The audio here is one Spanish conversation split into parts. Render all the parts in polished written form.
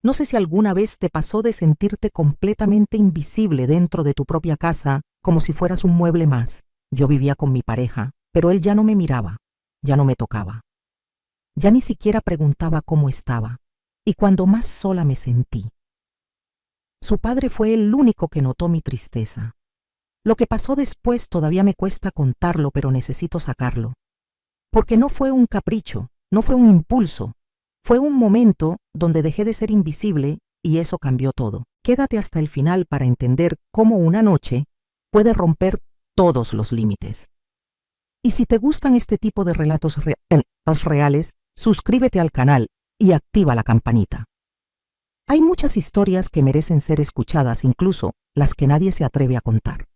No sé si alguna vez te pasó de sentirte completamente invisible dentro de tu propia casa, como si fueras un mueble más. Yo vivía con mi pareja, pero él ya no me miraba, ya no me tocaba. Ya ni siquiera preguntaba cómo estaba, y cuando más sola me sentí. Su padre fue el único que notó mi tristeza. Lo que pasó después todavía me cuesta contarlo, pero necesito sacarlo. Porque no fue un capricho, no fue un impulso. Fue un momento donde dejé de ser invisible y eso cambió todo. Quédate hasta el final para entender cómo una noche puede romper todos los límites. Y si te gustan este tipo de relatos reales, suscríbete al canal y activa la campanita. Hay muchas historias que merecen ser escuchadas, incluso las que nadie se atreve a contar.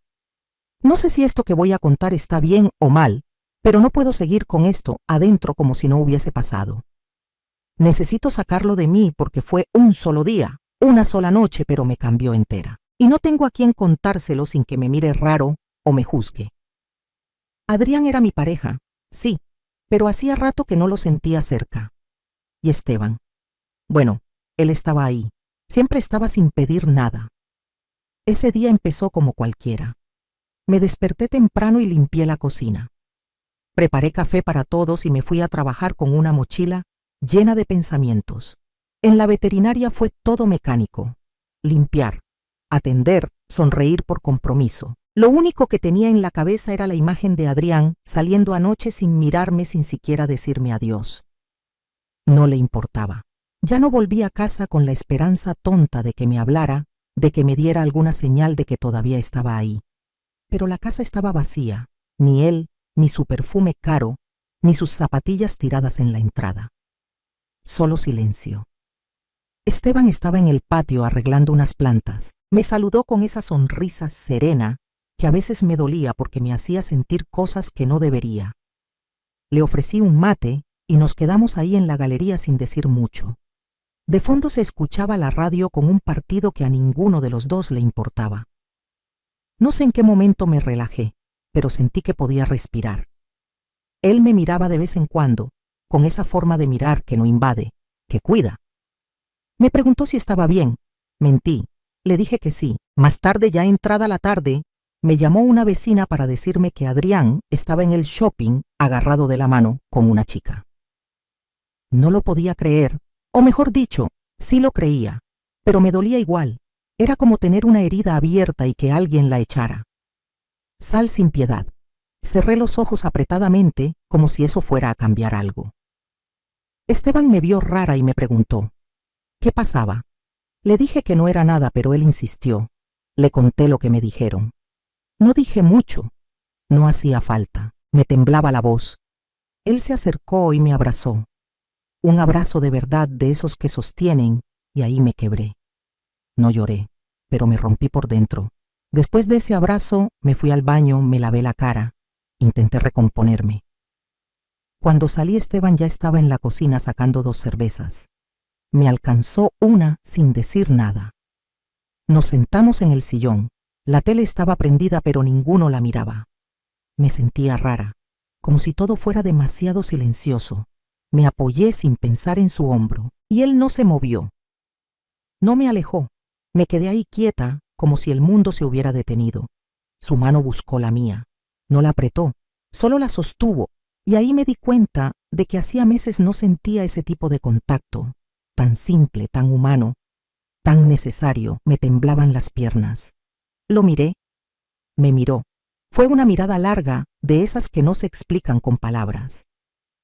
No sé si esto que voy a contar está bien o mal, pero no puedo seguir con esto adentro como si no hubiese pasado. Necesito sacarlo de mí porque fue un solo día, una sola noche, pero me cambió entera. Y no tengo a quien contárselo sin que me mire raro o me juzgue. Adrián era mi pareja, sí, pero hacía rato que no lo sentía cerca. Y Esteban. Bueno, él estaba ahí, siempre estaba sin pedir nada. Ese día empezó como cualquiera. Me desperté temprano y limpié la cocina. Preparé café para todos y me fui a trabajar con una mochila llena de pensamientos. En la veterinaria fue todo mecánico. Limpiar, atender, sonreír por compromiso. Lo único que tenía en la cabeza era la imagen de Adrián saliendo anoche sin mirarme, sin siquiera decirme adiós. No le importaba. Ya no volví a casa con la esperanza tonta de que me hablara, de que me diera alguna señal de que todavía estaba ahí. Pero la casa estaba vacía, ni él, ni su perfume caro, ni sus zapatillas tiradas en la entrada. Solo silencio. Esteban estaba en el patio arreglando unas plantas. Me saludó con esa sonrisa serena que a veces me dolía porque me hacía sentir cosas que no debería. Le ofrecí un mate y nos quedamos ahí en la galería sin decir mucho. De fondo se escuchaba la radio con un partido que a ninguno de los dos le importaba. No sé en qué momento me relajé, pero sentí que podía respirar. Él me miraba de vez en cuando, con esa forma de mirar que no invade, que cuida. Me preguntó si estaba bien. Mentí. Le dije que sí. Más tarde, ya entrada la tarde, me llamó una vecina para decirme que Adrián estaba en el shopping agarrado de la mano con una chica. No lo podía creer, o mejor dicho, sí lo creía, pero me dolía igual. Era como tener una herida abierta y que alguien la echara. Sal sin piedad. Cerré los ojos apretadamente, como si eso fuera a cambiar algo. Esteban me vio rara y me preguntó, ¿qué pasaba? Le dije que no era nada, pero él insistió. Le conté lo que me dijeron. No dije mucho. No hacía falta. Me temblaba la voz. Él se acercó y me abrazó. Un abrazo de verdad, de esos que sostienen, y ahí me quebré. No lloré, pero me rompí por dentro. Después de ese abrazo, me fui al baño, me lavé la cara. Intenté recomponerme. Cuando salí, Esteban ya estaba en la cocina sacando 2 cervezas. Me alcanzó una sin decir nada. Nos sentamos en el sillón. La tele estaba prendida, pero ninguno la miraba. Me sentía rara, como si todo fuera demasiado silencioso. Me apoyé sin pensar en su hombro, y él no se movió. No me alejó. Me quedé ahí quieta, como si el mundo se hubiera detenido. Su mano buscó la mía. No la apretó, solo la sostuvo, y ahí me di cuenta de que hacía meses no sentía ese tipo de contacto, tan simple, tan humano, tan necesario. Me temblaban las piernas. Lo miré. Me miró. Fue una mirada larga, de esas que no se explican con palabras.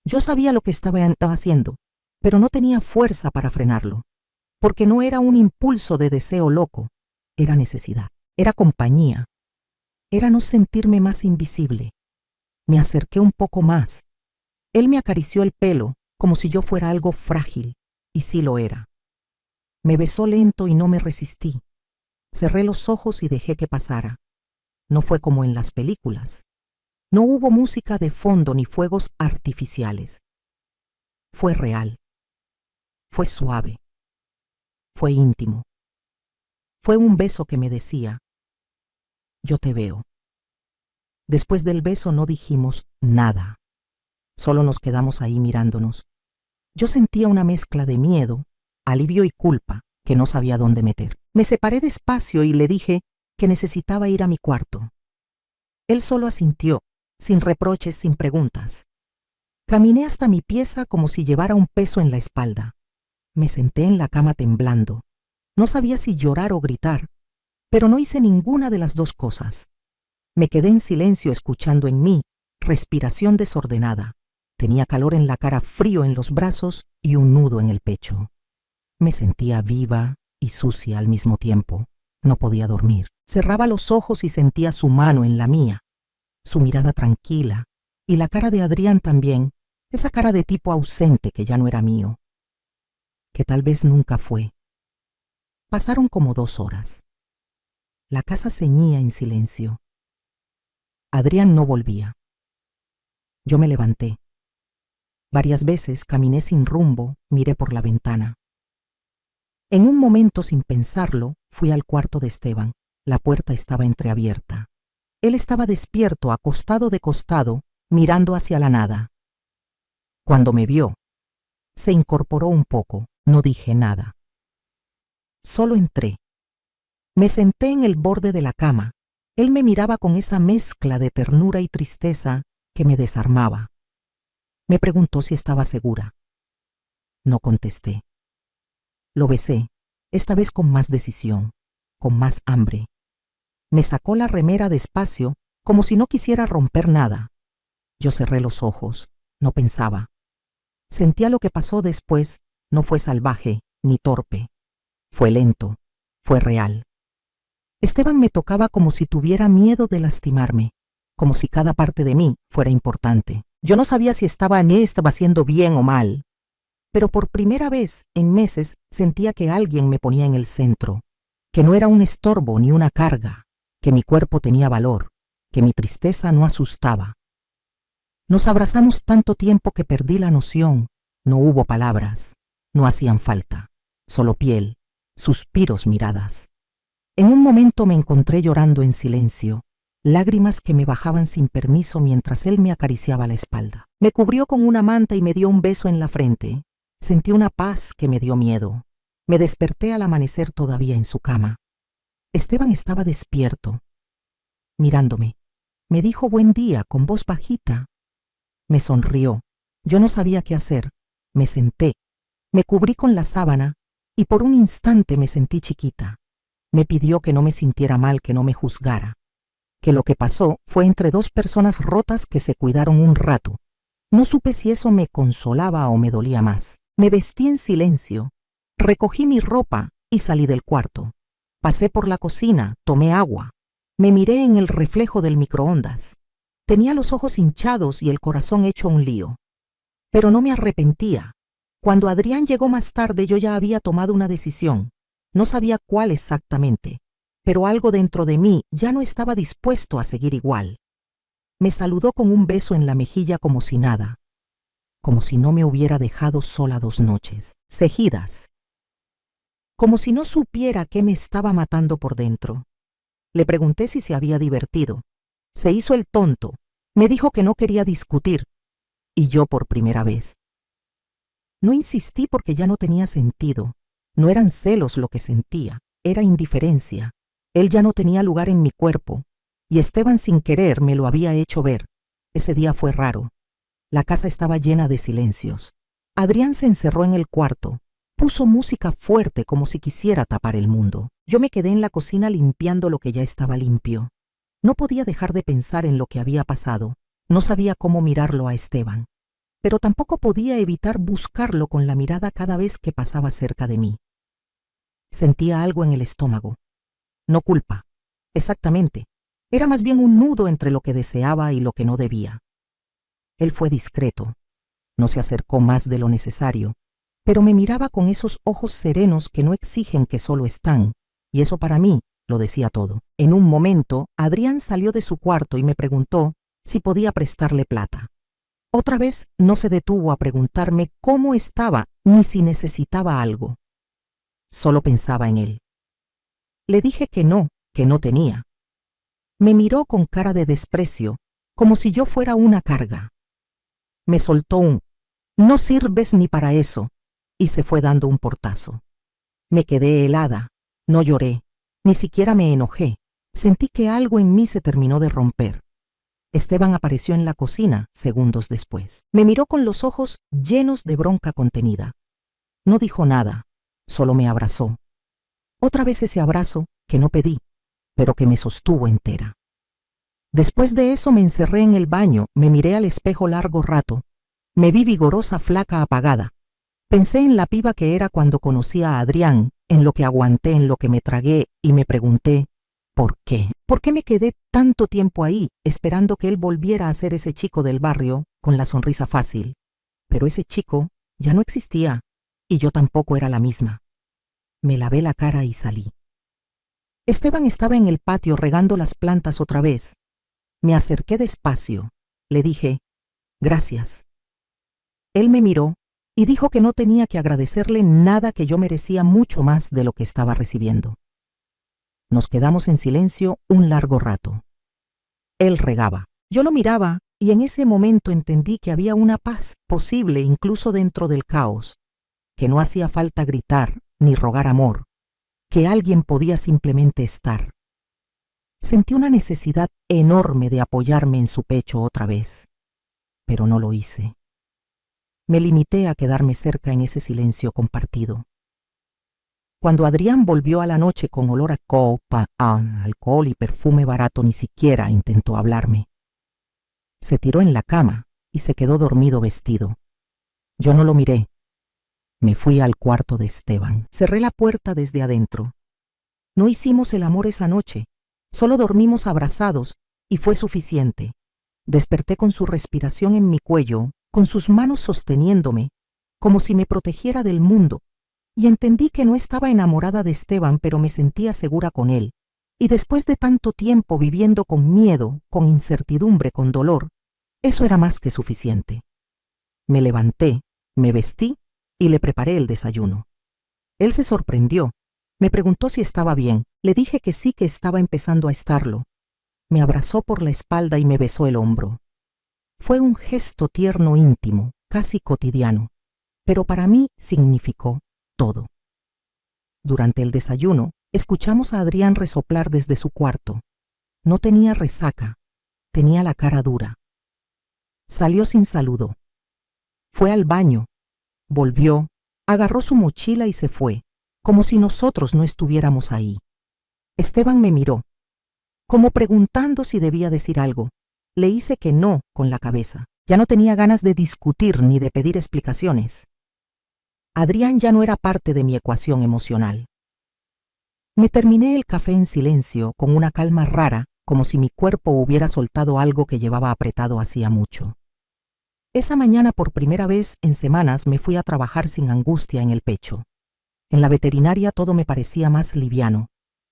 Yo sabía lo que estaba haciendo, pero no tenía fuerza para frenarlo, porque no era un impulso de deseo loco, era necesidad, era compañía, era no sentirme más invisible. Me acerqué un poco más. Él me acarició el pelo, como si yo fuera algo frágil, y sí lo era. Me besó lento y no me resistí. Cerré los ojos y dejé que pasara. No fue como en las películas. No hubo música de fondo ni fuegos artificiales. Fue real. Fue suave. Fue íntimo. Fue un beso que me decía, yo te veo. Después del beso no dijimos nada. Solo nos quedamos ahí mirándonos. Yo sentía una mezcla de miedo, alivio y culpa. que no sabía dónde meter. Me separé despacio y le dije que necesitaba ir a mi cuarto. Él solo asintió, sin reproches, sin preguntas. Caminé hasta mi pieza como si llevara un peso en la espalda. Me senté en la cama temblando. No sabía si llorar o gritar, pero no hice ninguna de las dos cosas. Me quedé en silencio escuchando en mí, respiración desordenada. Tenía calor en la cara, frío en los brazos y un nudo en el pecho. Me sentía viva y sucia al mismo tiempo. No podía dormir. Cerraba los ojos y sentía su mano en la mía, su mirada tranquila, y la cara de Adrián también, esa cara de tipo ausente que ya no era mío, que tal vez nunca fue. Pasaron como 2 horas. La casa ceñía en silencio. Adrián no volvía. Yo me levanté. Varias veces caminé sin rumbo, miré por la ventana. En un momento, sin pensarlo, fui al cuarto de Esteban. La puerta estaba entreabierta. Él estaba despierto, acostado de costado, mirando hacia la nada. Cuando me vio, se incorporó un poco. No dije nada. Solo entré. Me senté en el borde de la cama. Él me miraba con esa mezcla de ternura y tristeza que me desarmaba. Me preguntó si estaba segura. No contesté. Lo besé, esta vez con más decisión, con más hambre. Me sacó la remera despacio, como si no quisiera romper nada. Yo cerré los ojos, no pensaba. Sentía lo que pasó después, no fue salvaje ni torpe. Fue lento, fue real. Esteban me tocaba como si tuviera miedo de lastimarme, como si cada parte de mí fuera importante. Yo no sabía si estaba haciendo bien o mal, pero por primera vez en meses sentía que alguien me ponía en el centro, que no era un estorbo ni una carga, que mi cuerpo tenía valor, que mi tristeza no asustaba. Nos abrazamos tanto tiempo que perdí la noción. No hubo palabras, no hacían falta, solo piel, suspiros, miradas. En un momento me encontré llorando en silencio, lágrimas que me bajaban sin permiso mientras él me acariciaba la espalda. Me cubrió con una manta y me dio un beso en la frente. Sentí una paz que me dio miedo. Me desperté al amanecer todavía en su cama. Esteban estaba despierto, mirándome. Me dijo buen día con voz bajita. Me sonrió. Yo no sabía qué hacer. Me senté, me cubrí con la sábana y por un instante me sentí chiquita. Me pidió que no me sintiera mal, que no me juzgara, que lo que pasó fue entre 2 personas rotas que se cuidaron un rato. No supe si eso me consolaba o me dolía más. Me vestí en silencio, recogí mi ropa y salí del cuarto. Pasé por la cocina, tomé agua. Me miré en el reflejo del microondas. Tenía los ojos hinchados y el corazón hecho un lío. Pero no me arrepentía. Cuando Adrián llegó más tarde yo ya había tomado una decisión. No sabía cuál exactamente, pero algo dentro de mí ya no estaba dispuesto a seguir igual. Me saludó con un beso en la mejilla como si nada, como si no me hubiera dejado sola 2 noches, seguidas, como si no supiera qué me estaba matando por dentro. Le pregunté si se había divertido. Se hizo el tonto, me dijo que no quería discutir, y yo por primera vez. No insistí porque ya no tenía sentido. No eran celos lo que sentía, era indiferencia. Él ya no tenía lugar en mi cuerpo, y Esteban sin querer me lo había hecho ver. Ese día fue raro. La casa estaba llena de silencios. Adrián se encerró en el cuarto, puso música fuerte como si quisiera tapar el mundo. Yo me quedé en la cocina limpiando lo que ya estaba limpio. No podía dejar de pensar en lo que había pasado. No sabía cómo mirarlo a Esteban, pero tampoco podía evitar buscarlo con la mirada cada vez que pasaba cerca de mí. Sentía algo en el estómago. No culpa, exactamente. Era más bien un nudo entre lo que deseaba y lo que no debía. Él fue discreto. No se acercó más de lo necesario, pero me miraba con esos ojos serenos que no exigen, que solo están, y eso para mí lo decía todo. En un momento, Adrián salió de su cuarto y me preguntó si podía prestarle plata. Otra vez no se detuvo a preguntarme cómo estaba ni si necesitaba algo. Solo pensaba en él. Le dije que no tenía. Me miró con cara de desprecio, como si yo fuera una carga. Me soltó un "no sirves ni para eso" y se fue dando un portazo. Me quedé helada. No lloré, ni siquiera me enojé. Sentí que algo en mí se terminó de romper. Esteban apareció en la cocina segundos después. Me miró con los ojos llenos de bronca contenida. No dijo nada, solo me abrazó. Otra vez ese abrazo que no pedí, pero que me sostuvo entera. Después de eso me encerré en el baño, me miré al espejo largo rato. Me vi vigorosa, flaca, apagada. Pensé en la piba que era cuando conocí a Adrián, en lo que aguanté, en lo que me tragué, y me pregunté, ¿por qué? ¿Por qué me quedé tanto tiempo ahí, esperando que él volviera a ser ese chico del barrio con la sonrisa fácil? Pero ese chico ya no existía, y yo tampoco era la misma. Me lavé la cara y salí. Esteban estaba en el patio regando las plantas otra vez. Me acerqué despacio. Le dije, gracias. Él me miró y dijo que no tenía que agradecerle nada, que yo merecía mucho más de lo que estaba recibiendo. Nos quedamos en silencio un largo rato. Él regaba. Yo lo miraba y en ese momento entendí que había una paz posible incluso dentro del caos, que no hacía falta gritar ni rogar amor, que alguien podía simplemente estar. Sentí una necesidad enorme de apoyarme en su pecho otra vez, pero no lo hice. Me limité a quedarme cerca en ese silencio compartido. Cuando Adrián volvió a la noche con olor a copa, a alcohol y perfume barato, ni siquiera intentó hablarme. Se tiró en la cama y se quedó dormido vestido. Yo no lo miré. Me fui al cuarto de Esteban. Cerré la puerta desde adentro. No hicimos el amor esa noche, solo dormimos abrazados y fue suficiente. Desperté con su respiración en mi cuello, con sus manos sosteniéndome, como si me protegiera del mundo, y entendí que no estaba enamorada de Esteban, pero me sentía segura con él. Y después de tanto tiempo viviendo con miedo, con incertidumbre, con dolor, eso era más que suficiente. Me levanté, me vestí y le preparé el desayuno. Él se sorprendió. Me preguntó si estaba bien. Le dije que sí, que estaba empezando a estarlo. Me abrazó por la espalda y me besó el hombro. Fue un gesto tierno, íntimo, casi cotidiano, pero para mí significó todo. Durante el desayuno, escuchamos a Adrián resoplar desde su cuarto. No tenía resaca, tenía la cara dura. Salió sin saludo. Fue al baño, volvió, agarró su mochila y se fue, como si nosotros no estuviéramos ahí. Esteban me miró, como preguntando si debía decir algo. Le hice que no con la cabeza. Ya no tenía ganas de discutir ni de pedir explicaciones. Adrián ya no era parte de mi ecuación emocional. Me terminé el café en silencio, con una calma rara, como si mi cuerpo hubiera soltado algo que llevaba apretado hacía mucho. Esa mañana, por primera vez en semanas, me fui a trabajar sin angustia en el pecho. En la veterinaria todo me parecía más liviano,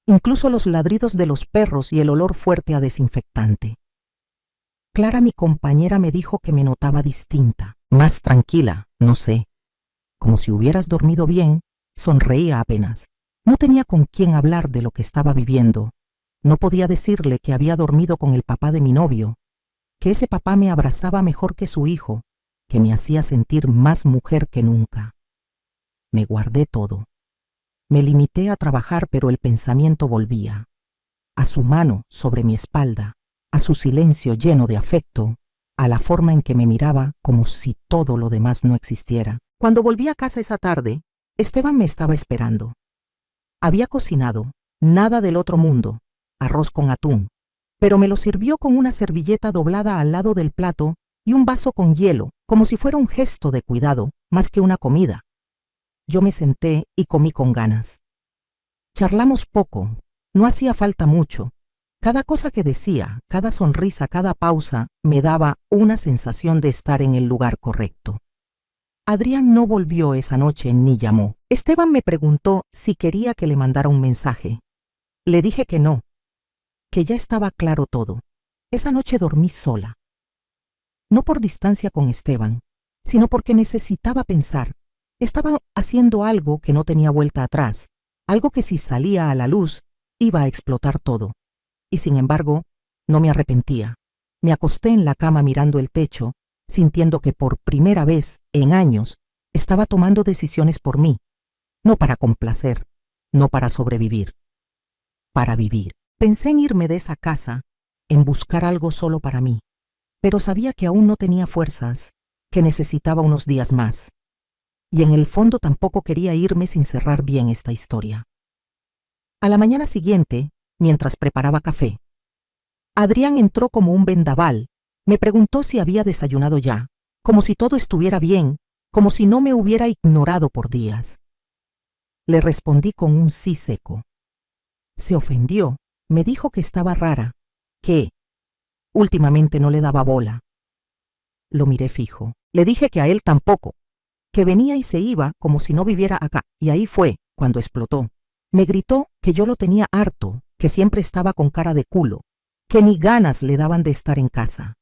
incluso los ladridos de los perros y el olor fuerte a desinfectante. Clara, mi compañera, me dijo que me notaba distinta, más tranquila, no sé. Como si hubieras dormido bien, sonreía apenas. No tenía con quién hablar de lo que estaba viviendo. No podía decirle que había dormido con el papá de mi novio, que ese papá me abrazaba mejor que su hijo, que me hacía sentir más mujer que nunca. Me guardé todo. Me limité a trabajar, pero el pensamiento volvía. A su mano sobre mi espalda, a su silencio lleno de afecto, a la forma en que me miraba como si todo lo demás no existiera. Cuando volví a casa esa tarde, Esteban me estaba esperando. Había cocinado, nada del otro mundo, arroz con atún, pero me lo sirvió con una servilleta doblada al lado del plato y un vaso con hielo, como si fuera un gesto de cuidado, más que una comida. Yo me senté y comí con ganas. Charlamos poco, no hacía falta mucho. Cada cosa que decía, cada sonrisa, cada pausa, me daba una sensación de estar en el lugar correcto. Adrián no volvió esa noche ni llamó. Esteban me preguntó si quería que le mandara un mensaje. Le dije que no, que ya estaba claro todo. Esa noche dormí sola. No por distancia con Esteban, sino porque necesitaba pensar. Estaba haciendo algo que no tenía vuelta atrás, algo que si salía a la luz iba a explotar todo. Y sin embargo, no me arrepentía. Me acosté en la cama mirando el techo, sintiendo que por primera vez en años estaba tomando decisiones por mí, no para complacer, no para sobrevivir, para vivir. Pensé en irme de esa casa, en buscar algo solo para mí, pero sabía que aún no tenía fuerzas, que necesitaba unos días más. Y en el fondo tampoco quería irme sin cerrar bien esta historia. A la mañana siguiente, mientras preparaba café, Adrián entró como un vendaval. Me preguntó si había desayunado ya, como si todo estuviera bien, como si no me hubiera ignorado por días. Le respondí con un sí seco. Se ofendió, me dijo que estaba rara, que últimamente no le daba bola. Lo miré fijo. Le dije que a él tampoco, que venía y se iba como si no viviera acá, y ahí fue cuando explotó. Me gritó que yo lo tenía harto, que siempre estaba con cara de culo, que ni ganas le daban de estar en casa.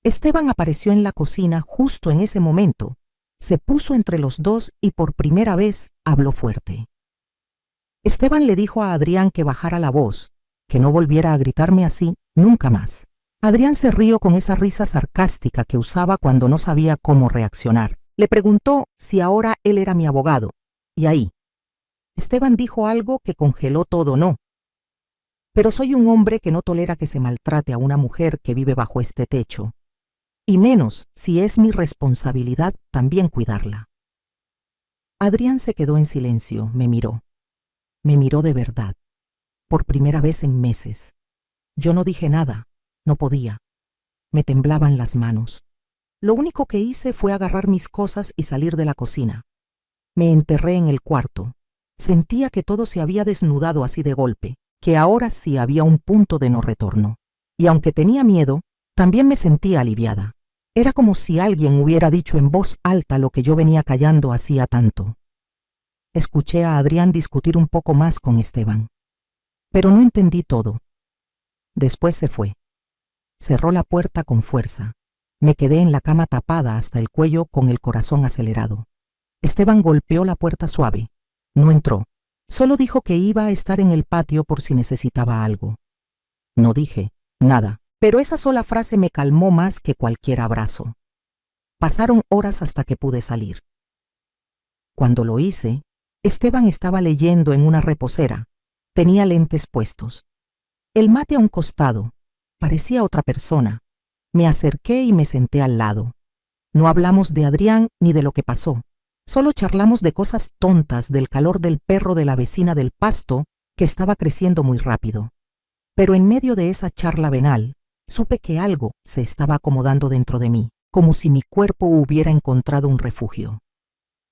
Esteban apareció en la cocina justo en ese momento, se puso entre los dos y por primera vez habló fuerte. Esteban le dijo a Adrián que bajara la voz, que no volviera a gritarme así nunca más. Adrián se rió con esa risa sarcástica que usaba cuando no sabía cómo reaccionar. Le preguntó si ahora él era mi abogado, y ahí Esteban dijo algo que congeló todo, ¿no? Pero soy un hombre que no tolera que se maltrate a una mujer que vive bajo este techo, y menos si es mi responsabilidad también cuidarla. Adrián se quedó en silencio, me miró de verdad, por primera vez en meses. Yo no dije nada, no podía, me temblaban las manos. Lo único que hice fue agarrar mis cosas y salir de la cocina. Me enterré en el cuarto. Sentía que todo se había desnudado así de golpe, que ahora sí había un punto de no retorno. Y aunque tenía miedo, también me sentía aliviada. Era como si alguien hubiera dicho en voz alta lo que yo venía callando hacía tanto. Escuché a Adrián discutir un poco más con Esteban, pero no entendí todo. Después se fue. Cerró la puerta con fuerza. Me quedé en la cama tapada hasta el cuello con el corazón acelerado. Esteban golpeó la puerta suave. No entró. Solo dijo que iba a estar en el patio por si necesitaba algo. No dije nada, pero esa sola frase me calmó más que cualquier abrazo. Pasaron horas hasta que pude salir. Cuando lo hice, Esteban estaba leyendo en una reposera. Tenía lentes puestos. El mate a un costado. Parecía otra persona. Me acerqué y me senté al lado. No hablamos de Adrián ni de lo que pasó. Solo charlamos de cosas tontas, del calor del perro de la vecina del pasto, que estaba creciendo muy rápido. Pero en medio de esa charla venal, supe que algo se estaba acomodando dentro de mí, como si mi cuerpo hubiera encontrado un refugio.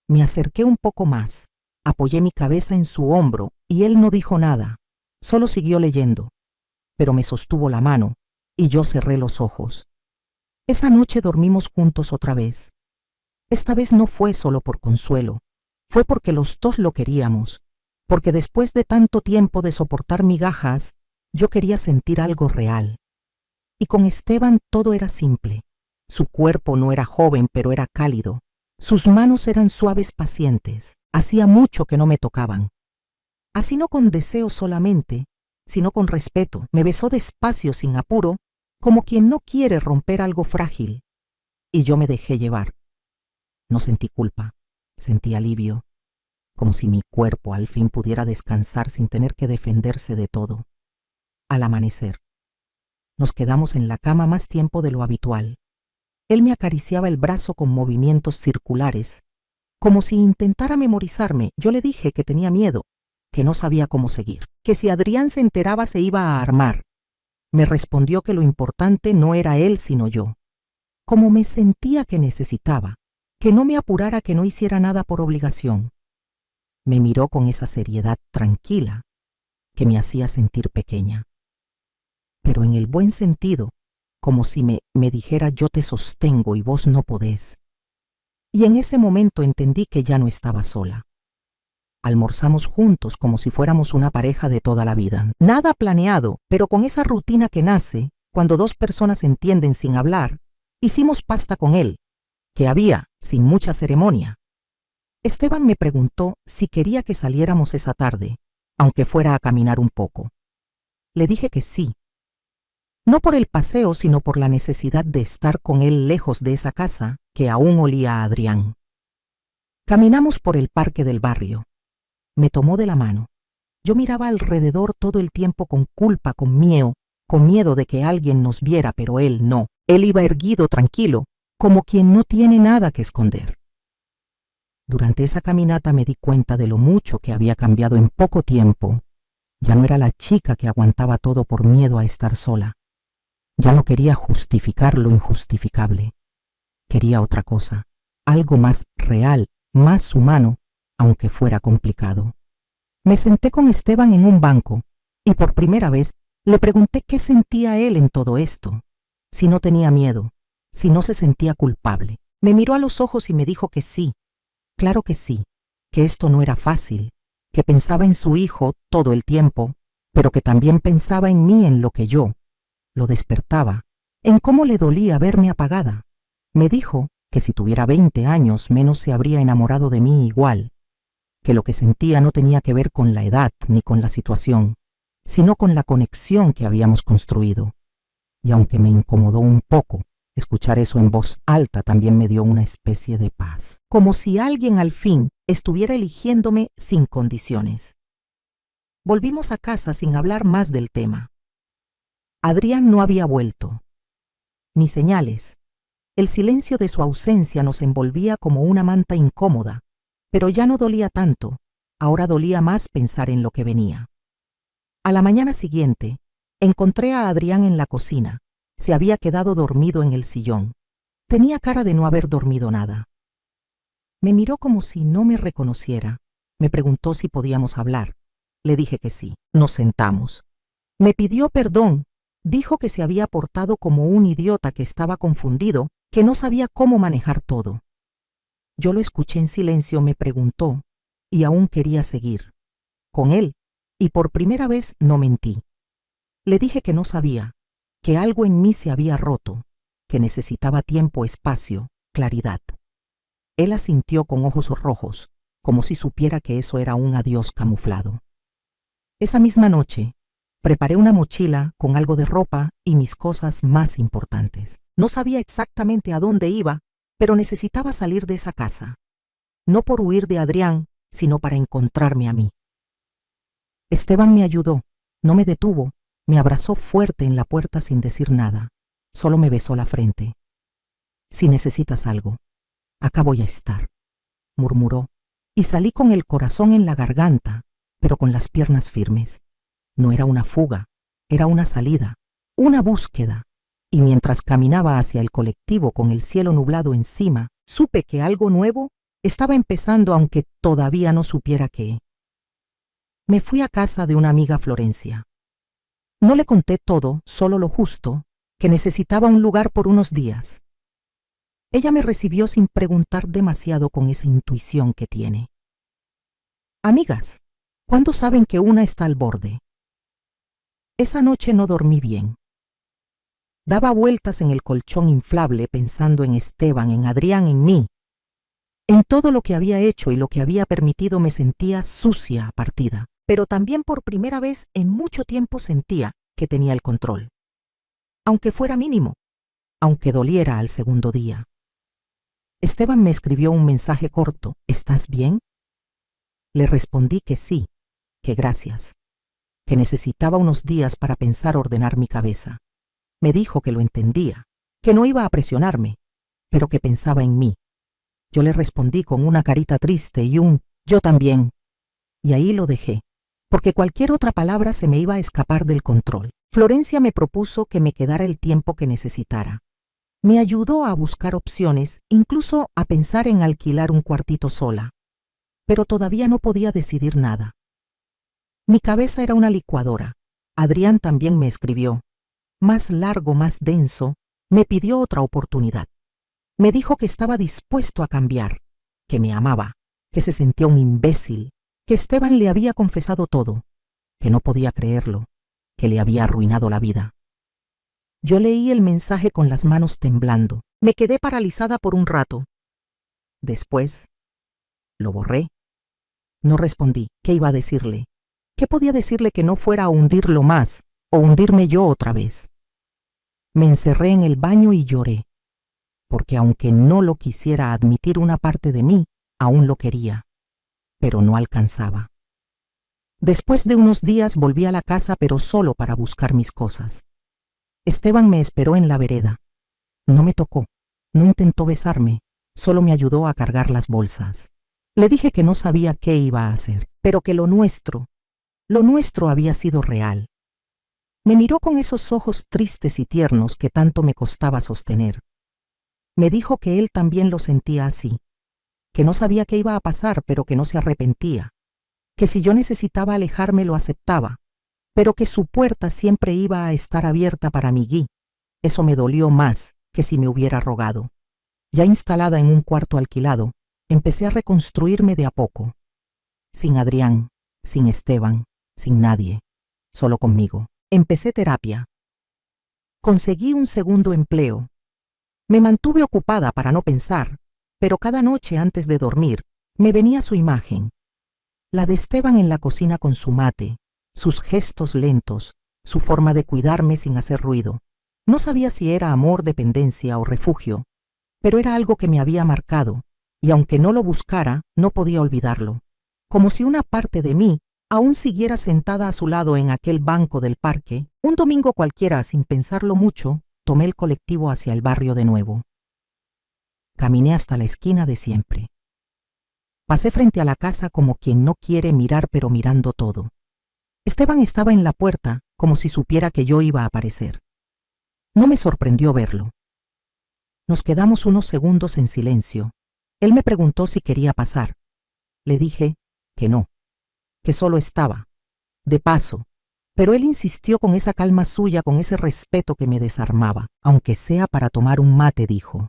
Me acerqué un poco más, apoyé mi cabeza en su hombro y él no dijo nada, solo siguió leyendo, pero me sostuvo la mano y yo cerré los ojos. Esa noche dormimos juntos otra vez. Esta vez no fue solo por consuelo, fue porque los dos lo queríamos, porque después de tanto tiempo de soportar migajas, yo quería sentir algo real. Y con Esteban todo era simple. Su cuerpo no era joven, pero era cálido. Sus manos eran suaves, pacientes. Hacía mucho que no me tocaban. Así no con deseo solamente, sino con respeto. Me besó despacio, sin apuro, como quien no quiere romper algo frágil. Y yo me dejé llevar. No sentí culpa, sentí alivio, como si mi cuerpo al fin pudiera descansar sin tener que defenderse de todo. Al amanecer, nos quedamos en la cama más tiempo de lo habitual. Él me acariciaba el brazo con movimientos circulares, como si intentara memorizarme. Yo le dije que tenía miedo, que no sabía cómo seguir, que si Adrián se enteraba se iba a armar. Me respondió que lo importante no era él sino yo. Como me sentía que necesitaba, que no me apurara, que no hiciera nada por obligación. Me miró con esa seriedad tranquila que me hacía sentir pequeña, pero en el buen sentido, como si me dijera yo te sostengo y vos no podés. Y en ese momento entendí que ya no estaba sola. Almorzamos juntos como si fuéramos una pareja de toda la vida. Nada planeado, pero con esa rutina que nace cuando dos personas se entienden sin hablar. Hicimos pasta con él, que había, sin mucha ceremonia. Esteban me preguntó si quería que saliéramos esa tarde, aunque fuera a caminar un poco. Le dije que sí. No por el paseo, sino por la necesidad de estar con él lejos de esa casa que aún olía a Adrián. Caminamos por el parque del barrio. Me tomó de la mano. Yo miraba alrededor todo el tiempo con culpa, con miedo de que alguien nos viera, pero él no. Él iba erguido, tranquilo, como quien no tiene nada que esconder. Durante esa caminata me di cuenta de lo mucho que había cambiado en poco tiempo. Ya no era la chica que aguantaba todo por miedo a estar sola. Ya no quería justificar lo injustificable. Quería otra cosa, algo más real, más humano, aunque fuera complicado. Me senté con Esteban en un banco y por primera vez le pregunté qué sentía él en todo esto, si no tenía miedo, si no se sentía culpable. Me miró a los ojos y me dijo que sí, claro que sí, que esto no era fácil, que pensaba en su hijo todo el tiempo, pero que también pensaba en mí, en lo que yo lo despertaba, en cómo le dolía verme apagada. Me dijo que si tuviera 20 años menos se habría enamorado de mí igual, que lo que sentía no tenía que ver con la edad ni con la situación, sino con la conexión que habíamos construido. Y aunque me incomodó un poco, escuchar eso en voz alta también me dio una especie de paz, como si alguien al fin estuviera eligiéndome sin condiciones. Volvimos a casa sin hablar más del tema. Adrián no había vuelto, ni señales. El silencio de su ausencia nos envolvía como una manta incómoda, pero ya no dolía tanto, ahora dolía más pensar en lo que venía. A la mañana siguiente, encontré a Adrián en la cocina. Se había quedado dormido en el sillón. Tenía cara de no haber dormido nada. Me miró como si no me reconociera. Me preguntó si podíamos hablar. Le dije que sí. Nos sentamos. Me pidió perdón. Dijo que se había portado como un idiota, que estaba confundido, que no sabía cómo manejar todo. Yo lo escuché en silencio. Me preguntó y aún quería seguir con él, y por primera vez no mentí. Le dije que no sabía, que algo en mí se había roto, que necesitaba tiempo, espacio, claridad. Él asintió con ojos rojos, como si supiera que eso era un adiós camuflado. Esa misma noche, preparé una mochila con algo de ropa y mis cosas más importantes. No sabía exactamente a dónde iba, pero necesitaba salir de esa casa. No por huir de Adrián, sino para encontrarme a mí. Esteban me ayudó, no me detuvo, me abrazó fuerte en la puerta sin decir nada. Solo me besó la frente. Si necesitas algo, acá voy a estar, murmuró, y salí con el corazón en la garganta, pero con las piernas firmes. No era una fuga, era una salida, una búsqueda, y mientras caminaba hacia el colectivo con el cielo nublado encima, supe que algo nuevo estaba empezando, aunque todavía no supiera qué. Me fui a casa de una amiga, Florencia. No le conté todo, solo lo justo, que necesitaba un lugar por unos días. Ella me recibió sin preguntar demasiado, con esa intuición que tiene. Amigas, ¿cuándo saben que una está al borde? Esa noche no dormí bien. Daba vueltas en el colchón inflable pensando en Esteban, en Adrián, en mí. En todo lo que había hecho y lo que había permitido me sentía sucia, partida. Pero también por primera vez en mucho tiempo sentía que tenía el control. Aunque fuera mínimo, aunque doliera al segundo día. Esteban me escribió un mensaje corto. ¿Estás bien? Le respondí que sí, que gracias, que necesitaba unos días para pensar, ordenar mi cabeza. Me dijo que lo entendía, que no iba a presionarme, pero que pensaba en mí. Yo le respondí con una carita triste y un yo también. Y ahí lo dejé, porque cualquier otra palabra se me iba a escapar del control. Florencia me propuso que me quedara el tiempo que necesitara. Me ayudó a buscar opciones, incluso a pensar en alquilar un cuartito sola. Pero todavía no podía decidir nada. Mi cabeza era una licuadora. Adrián también me escribió. Más largo, más denso, me pidió otra oportunidad. Me dijo que estaba dispuesto a cambiar, que me amaba, que se sentía un imbécil, que Esteban le había confesado todo, que no podía creerlo, que le había arruinado la vida. Yo leí el mensaje con las manos temblando. Me quedé paralizada por un rato. Después, lo borré. No respondí. ¿Qué iba a decirle? ¿Qué podía decirle que no fuera a hundirlo más o hundirme yo otra vez? Me encerré en el baño y lloré, porque aunque no lo quisiera admitir, una parte de mí aún lo quería, pero no alcanzaba. Después de unos días volví a la casa, pero solo para buscar mis cosas. Esteban me esperó en la vereda. No me tocó, no intentó besarme, solo me ayudó a cargar las bolsas. Le dije que no sabía qué iba a hacer, pero que lo nuestro había sido real. Me miró con esos ojos tristes y tiernos que tanto me costaba sostener. Me dijo que él también lo sentía así, que no sabía qué iba a pasar, pero que no se arrepentía, que si yo necesitaba alejarme lo aceptaba, pero que su puerta siempre iba a estar abierta para mi Guy. Eso me dolió más que si me hubiera rogado. Ya instalada en un cuarto alquilado, empecé a reconstruirme de a poco. Sin Adrián, sin Esteban, sin nadie, solo conmigo. Empecé terapia. Conseguí un segundo empleo. Me mantuve ocupada para no pensar, pero cada noche antes de dormir me venía su imagen. La de Esteban en la cocina con su mate, sus gestos lentos, su forma de cuidarme sin hacer ruido. No sabía si era amor, dependencia o refugio, pero era algo que me había marcado, y aunque no lo buscara, no podía olvidarlo. Como si una parte de mí aún siguiera sentada a su lado en aquel banco del parque. Un domingo cualquiera, sin pensarlo mucho, tomé el colectivo hacia el barrio de nuevo. Caminé hasta la esquina de siempre. Pasé frente a la casa como quien no quiere mirar, pero mirando todo. Esteban estaba en la puerta, como si supiera que yo iba a aparecer. No me sorprendió verlo. Nos quedamos unos segundos en silencio. Él me preguntó si quería pasar. Le dije que no, que solo estaba, de paso, pero él insistió con esa calma suya, con ese respeto que me desarmaba. Aunque sea para tomar un mate, dijo.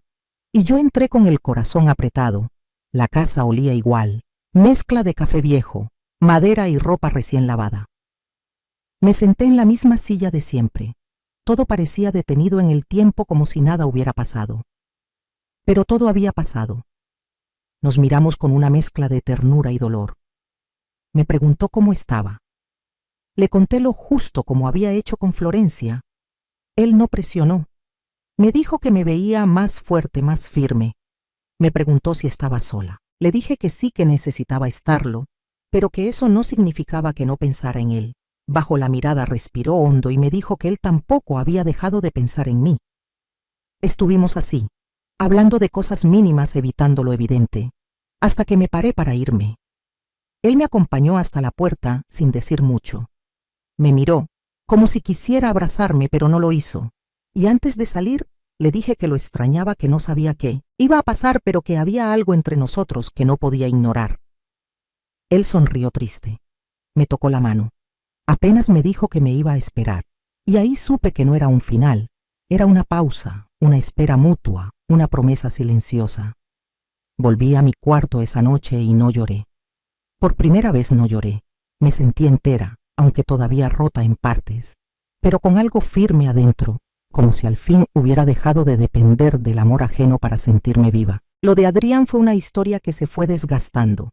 Y yo entré con el corazón apretado. La casa olía igual, mezcla de café viejo, madera y ropa recién lavada. Me senté en la misma silla de siempre. Todo parecía detenido en el tiempo, como si nada hubiera pasado. Pero todo había pasado. Nos miramos con una mezcla de ternura y dolor. Me preguntó cómo estaba. Le conté lo justo, como había hecho con Florencia. Él no presionó. Me dijo que me veía más fuerte, más firme. Me preguntó si estaba sola. Le dije que sí, que necesitaba estarlo, pero que eso no significaba que no pensara en él. Bajo la mirada respiró hondo y me dijo que él tampoco había dejado de pensar en mí. Estuvimos así, hablando de cosas mínimas, evitando lo evidente, hasta que me paré para irme. Él me acompañó hasta la puerta sin decir mucho. Me miró, como si quisiera abrazarme, pero no lo hizo, y antes de salir le dije que lo extrañaba, que no sabía qué iba a pasar, pero que había algo entre nosotros que no podía ignorar. Él sonrió triste. Me tocó la mano. Apenas me dijo que me iba a esperar, y ahí supe que no era un final, era una pausa, una espera mutua, una promesa silenciosa. Volví a mi cuarto esa noche y no lloré. Por primera vez no lloré. Me sentí entera, aunque todavía rota en partes, pero con algo firme adentro, como si al fin hubiera dejado de depender del amor ajeno para sentirme viva. Lo de Adrián fue una historia que se fue desgastando.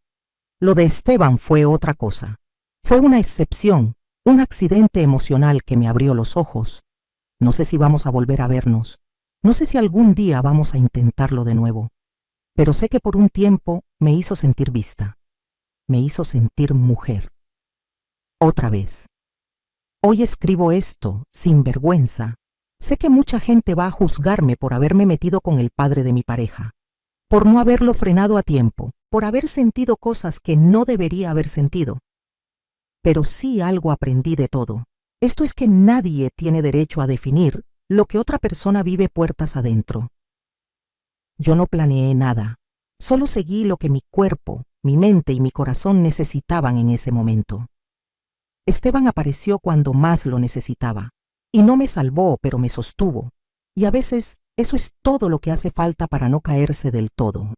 Lo de Esteban fue otra cosa. Fue una excepción, un accidente emocional que me abrió los ojos. No sé si vamos a volver a vernos. No sé si algún día vamos a intentarlo de nuevo. Pero sé que por un tiempo me hizo sentir vista. Me hizo sentir mujer. Otra vez. Hoy escribo esto, sin vergüenza. Sé que mucha gente va a juzgarme por haberme metido con el padre de mi pareja, por no haberlo frenado a tiempo, por haber sentido cosas que no debería haber sentido. Pero sí algo aprendí de todo. Esto es que nadie tiene derecho a definir lo que otra persona vive puertas adentro. Yo no planeé nada, solo seguí lo que mi cuerpo, mi mente y mi corazón necesitaban en ese momento. Esteban apareció cuando más lo necesitaba. Y no me salvó, pero me sostuvo. Y a veces eso es todo lo que hace falta para no caerse del todo.